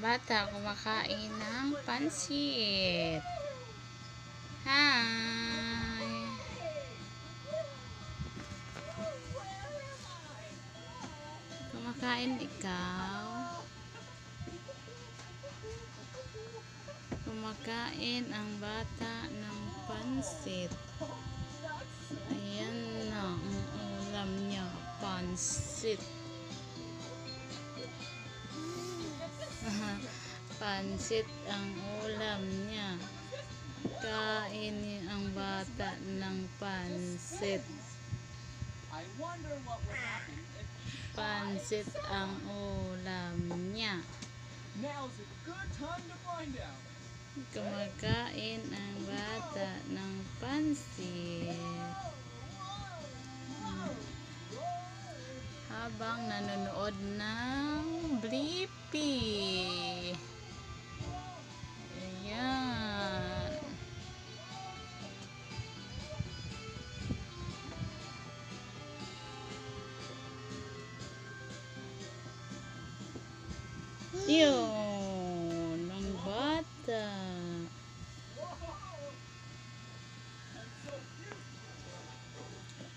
bata kumakain ng pansit. Hi! Kumakain ikaw? Kumakain ang bata ng pansit. Ayan na ang ulam niya, pansit. Pansit ang ulam niya. Kain ang bata ng pansit. Pansit ang ulam niya. Kumakain ang bata ng pansit. Habang nanonood ng Blippi. Ayan. Yun ang bata.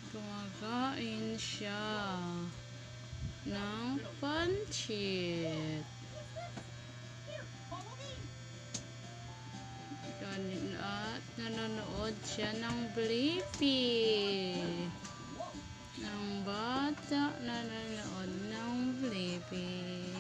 Kumakain siya ng pansit. At nanonood siya ng Blippi. Ang bata nanonood ng Blippi.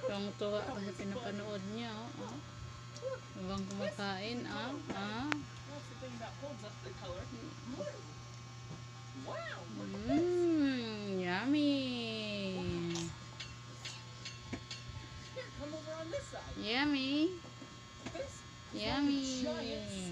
Ang tuwa kasi pinapanood niya. Habang kumakain. Yummy. Yummy. Yummy.